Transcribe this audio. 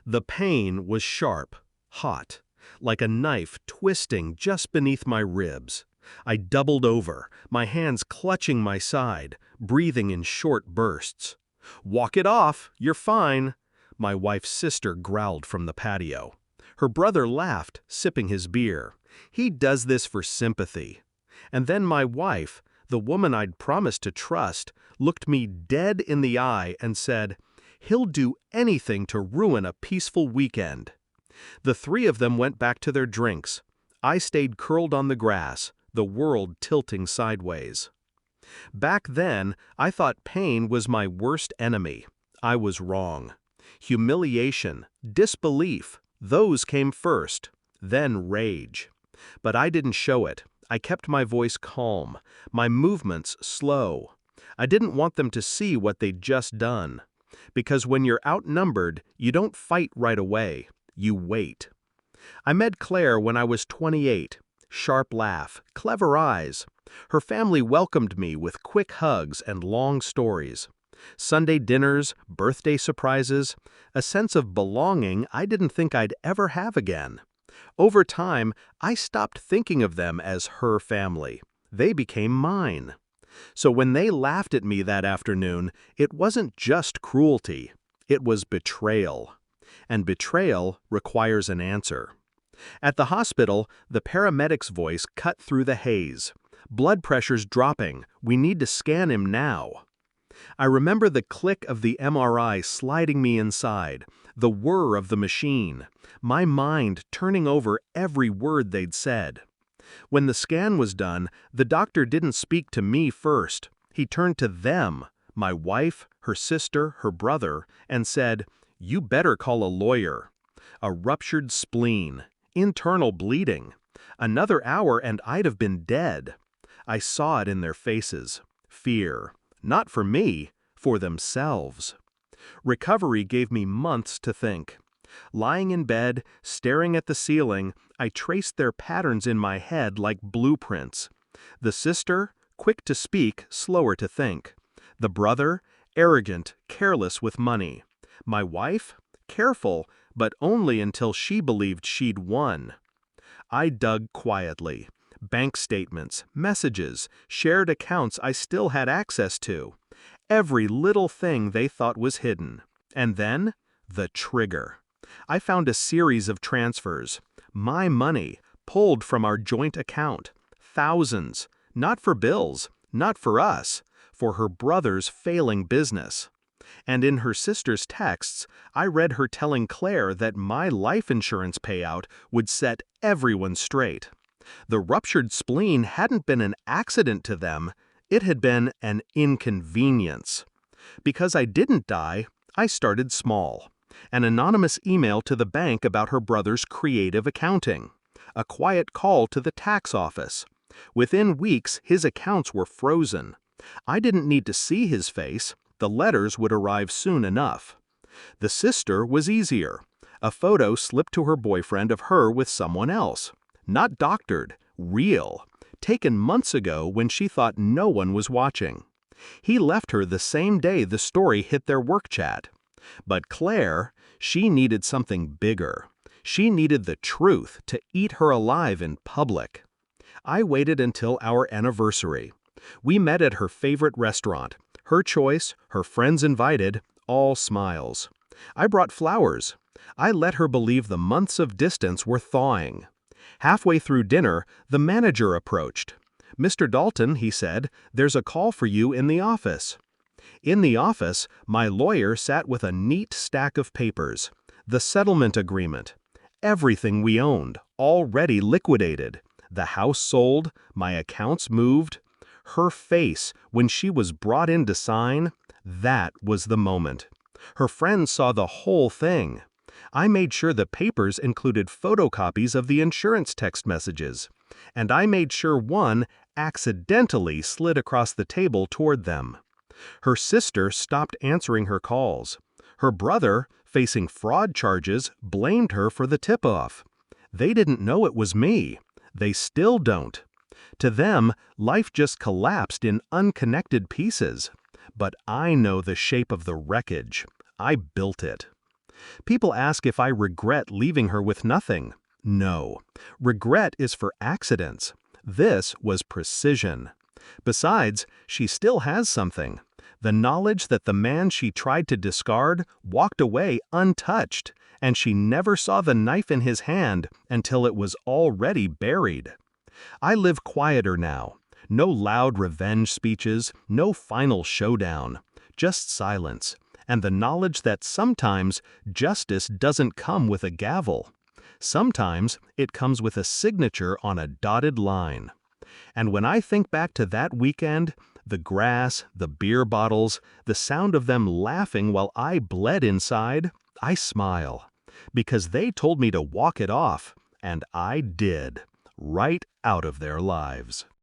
The pain was sharp, hot, like a knife twisting just beneath my ribs. I doubled over, my hands clutching my side, breathing in short bursts. "Walk it off, you're fine," my wife's sister growled from the patio. Her brother laughed, sipping his beer. "He does this for sympathy." And then my wife, the woman I'd promised to trust, looked me dead in the eye and said, "He'll do anything to ruin a peaceful weekend." The three of them went back to their drinks. I stayed curled on the grass, the world tilting sideways. Back then, I thought pain was my worst enemy. I was wrong. Humiliation, disbelief, those came first, then rage. But I didn't show it. I kept my voice calm, my movements slow. I didn't want them to see what they'd just done. Because when you're outnumbered, you don't fight right away. You wait. I met Claire when I was 28. Sharp laugh, clever eyes. Her family welcomed me with quick hugs and long stories. Sunday dinners, birthday surprises, a sense of belonging I didn't think I'd ever have again. Over time, I stopped thinking of them as her family. They became mine. So when they laughed at me that afternoon, it wasn't just cruelty. It was betrayal. And betrayal requires an answer. At the hospital, the paramedic's voice cut through the haze. "Blood pressure's dropping. We need to scan him now." I remember the click of the MRI sliding me inside, the whir of the machine, my mind turning over every word they'd said. When the scan was done, the doctor didn't speak to me first. He turned to them, my wife, her sister, her brother, and said, "You better call a lawyer." A ruptured spleen, internal bleeding. Another hour and I'd have been dead. I saw it in their faces. Fear. Not for me, for themselves. Recovery gave me months to think. Lying in bed, staring at the ceiling, I traced their patterns in my head like blueprints. The sister, quick to speak, slower to think. The brother, arrogant, careless with money. My wife, careful, but only until she believed she'd won. I dug quietly. Bank statements, messages, shared accounts I still had access to. Every little thing they thought was hidden. And then, the trigger. I found a series of transfers. My money, pulled from our joint account. Thousands. Not for bills, not for us, for her brother's failing business. And in her sister's texts, I read her telling Claire that my life insurance payout would set everyone straight. The ruptured spleen hadn't been an accident to them, it had been an inconvenience. Because I didn't die, I started small. An anonymous email to the bank about her brother's creative accounting. A quiet call to the tax office. Within weeks, his accounts were frozen. I didn't need to see his face, the letters would arrive soon enough. The sister was easier. A photo slipped to her boyfriend of her with someone else. Not doctored, real, taken months ago when she thought no one was watching. He left her the same day the story hit their work chat. But Claire, she needed something bigger. She needed the truth to eat her alive in public. I waited until our anniversary. We met at her favorite restaurant. Her choice, her friends invited, all smiles. I brought flowers. I let her believe the months of distance were thawing. Halfway through dinner, the manager approached. "Mr. Dalton," he said, "there's a call for you in the office." In the office, my lawyer sat with a neat stack of papers. The settlement agreement. Everything we owned, already liquidated. The house sold, my accounts moved. Her face, when she was brought in to sign, that was the moment. Her friends saw the whole thing. I made sure the papers included photocopies of the insurance text messages. And I made sure one accidentally slid across the table toward them. Her sister stopped answering her calls. Her brother, facing fraud charges, blamed her for the tip-off. They didn't know it was me. They still don't. To them, life just collapsed in unconnected pieces. But I know the shape of the wreckage. I built it. People ask if I regret leaving her with nothing. No. Regret is for accidents. This was precision. Besides, she still has something. The knowledge that the man she tried to discard walked away untouched, and she never saw the knife in his hand until it was already buried. I live quieter now. No loud revenge speeches, no final showdown. Just silence, and the knowledge that sometimes justice doesn't come with a gavel. Sometimes it comes with a signature on a dotted line. And when I think back to that weekend, the grass, the beer bottles, the sound of them laughing while I bled inside, I smile. Because they told me to walk it off, and I did. Right out of their lives.